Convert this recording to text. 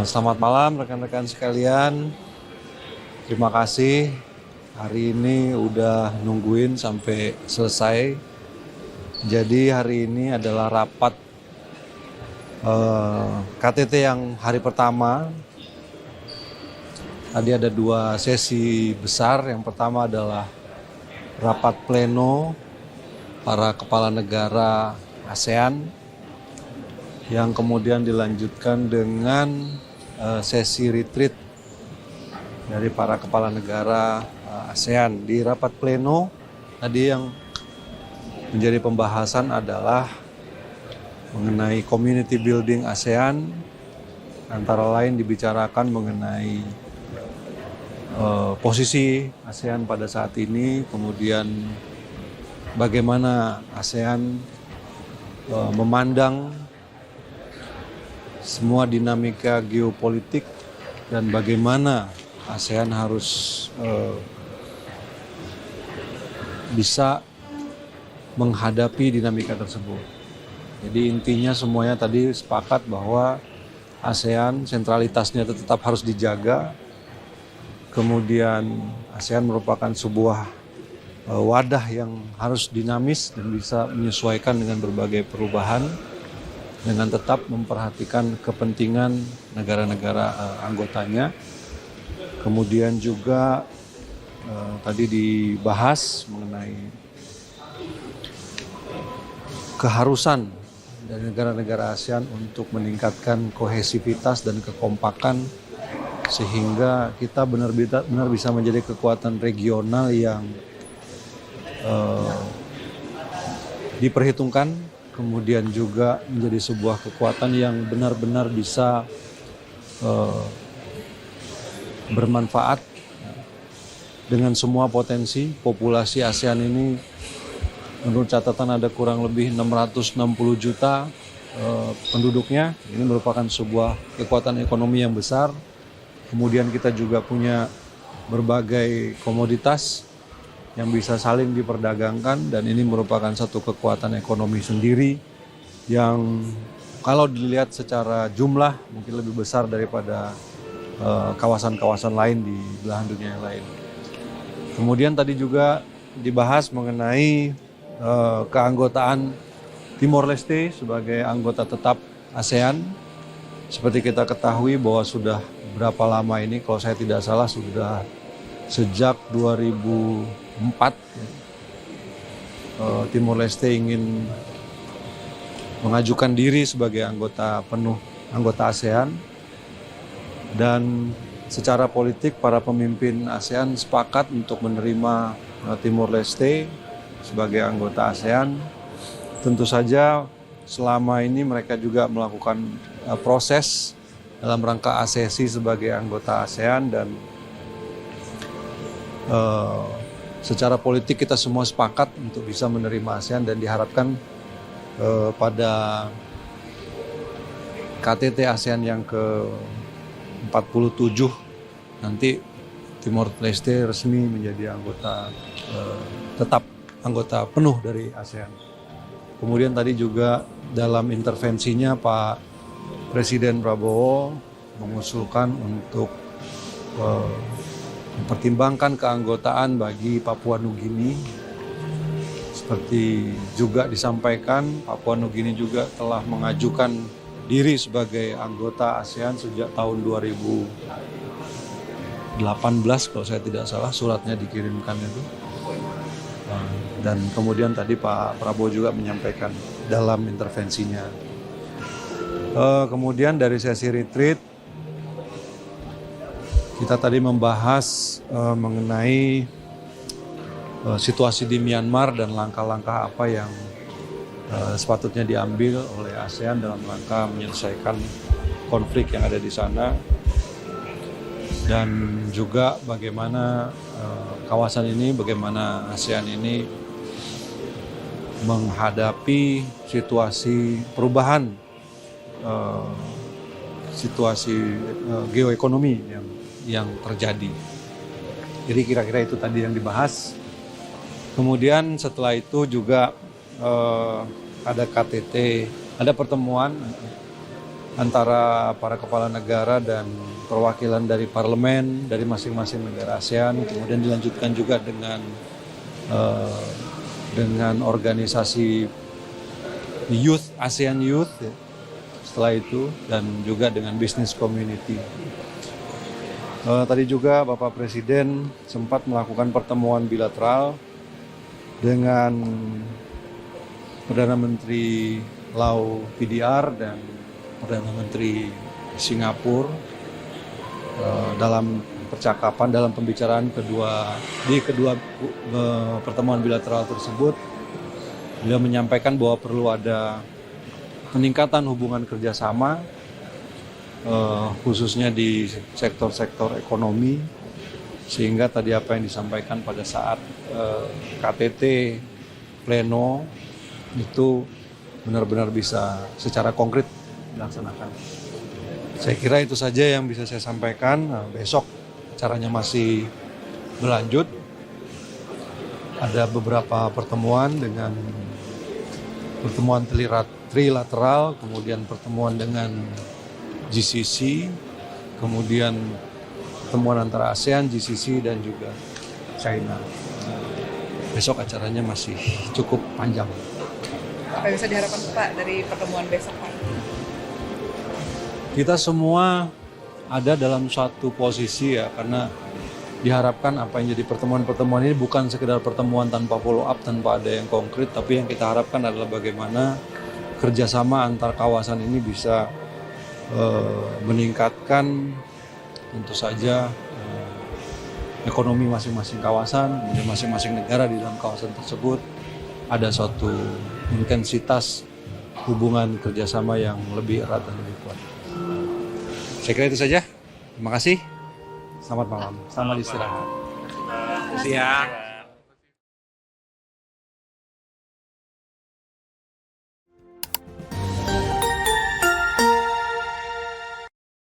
Selamat malam rekan-rekan sekalian. Terima kasih hari ini udah nungguin sampai selesai. Jadi hari ini adalah rapat KTT yang hari pertama. Tadi ada 2 sesi besar. Yang pertama adalah rapat pleno para kepala negara ASEAN yang kemudian dilanjutkan dengan sesi retreat dari para kepala negara ASEAN. Di rapat pleno tadi yang menjadi pembahasan adalah mengenai community building ASEAN, antara lain dibicarakan mengenai posisi ASEAN pada saat ini, kemudian bagaimana ASEAN memandang semua dinamika geopolitik dan bagaimana ASEAN harus bisa menghadapi dinamika tersebut. Jadi intinya semuanya tadi sepakat bahwa ASEAN sentralitasnya tetap harus dijaga. Kemudian ASEAN merupakan sebuah wadah yang harus dinamis dan bisa menyesuaikan dengan berbagai perubahan, dengan tetap memperhatikan kepentingan negara-negara anggotanya. Kemudian juga tadi dibahas mengenai keharusan dari negara-negara ASEAN untuk meningkatkan kohesivitas dan kekompakan sehingga kita benar-benar bisa menjadi kekuatan regional yang diperhitungkan, kemudian juga menjadi sebuah kekuatan yang benar-benar bisa bermanfaat dengan semua potensi. Populasi ASEAN ini menurut catatan ada kurang lebih 660 juta penduduknya. Ini merupakan sebuah kekuatan ekonomi yang besar. Kemudian kita juga punya berbagai komoditas yang bisa saling diperdagangkan, dan ini merupakan satu kekuatan ekonomi sendiri yang kalau dilihat secara jumlah mungkin lebih besar daripada kawasan-kawasan lain di belahan dunia yang lain. Kemudian tadi juga dibahas mengenai keanggotaan Timor Leste sebagai anggota tetap ASEAN. Seperti kita ketahui bahwa sudah berapa lama ini, kalau saya tidak salah sudah sejak 2004 Timor Leste ingin mengajukan diri sebagai anggota ASEAN, dan secara politik para pemimpin ASEAN sepakat untuk menerima Timor Leste sebagai anggota ASEAN. Tentu saja selama ini mereka juga melakukan proses dalam rangka aksesi sebagai anggota ASEAN, dan secara politik kita semua sepakat untuk bisa menerima ASEAN, dan diharapkan pada KTT ASEAN yang ke-47 nanti Timor Leste resmi menjadi anggota tetap anggota penuh dari ASEAN. Kemudian tadi juga dalam intervensinya Pak Presiden Prabowo mengusulkan untuk mempertimbangkan keanggotaan bagi Papua Nugini. Seperti juga disampaikan, Papua Nugini juga telah mengajukan diri sebagai anggota ASEAN sejak tahun 2018 kalau saya tidak salah, suratnya dikirimkan itu. Dan kemudian tadi Pak Prabowo juga menyampaikan dalam intervensinya. Kemudian dari sesi retreat kita tadi membahas mengenai situasi di Myanmar dan langkah-langkah apa yang sepatutnya diambil oleh ASEAN dalam rangka menyelesaikan konflik yang ada di sana, dan juga bagaimana kawasan ini, bagaimana ASEAN ini menghadapi situasi perubahan situasi geoekonomi yang terjadi. Jadi kira-kira itu tadi yang dibahas. Kemudian setelah itu juga ada KTT, ada pertemuan antara para kepala negara dan perwakilan dari parlemen dari masing-masing negara ASEAN, kemudian dilanjutkan juga dengan organisasi Youth, ASEAN Youth ya, setelah itu, dan juga dengan business community. Tadi juga Bapak Presiden sempat melakukan pertemuan bilateral dengan Perdana Menteri Lau PDR dan Perdana Menteri Singapura dalam percakapan, dalam pembicaraan di kedua pertemuan bilateral tersebut. Beliau menyampaikan bahwa perlu ada peningkatan hubungan kerjasama, khususnya di sektor-sektor ekonomi, sehingga tadi apa yang disampaikan pada saat KTT pleno itu benar-benar bisa secara konkret dilaksanakan. Saya kira itu saja yang bisa saya sampaikan. Besok acaranya masih berlanjut. Ada beberapa pertemuan dengan pertemuan trilateral, kemudian pertemuan dengan GCC, kemudian pertemuan antara ASEAN, GCC, dan juga China. Besok acaranya masih cukup panjang. Apa yang bisa diharapkan Pak dari pertemuan besok Pak? Kita semua ada dalam suatu posisi ya, karena diharapkan apa yang jadi pertemuan-pertemuan ini bukan sekedar pertemuan tanpa follow up, tanpa ada yang konkret, tapi yang kita harapkan adalah bagaimana kerjasama antar kawasan ini bisa meningkatkan tentu saja ekonomi masing-masing kawasan, kemudian masing-masing negara di dalam kawasan tersebut ada suatu intensitas hubungan kerjasama yang lebih erat dan lebih kuat. Saya kira itu saja. Terima kasih. Selamat malam. Selamat istirahat. Terima kasih ya.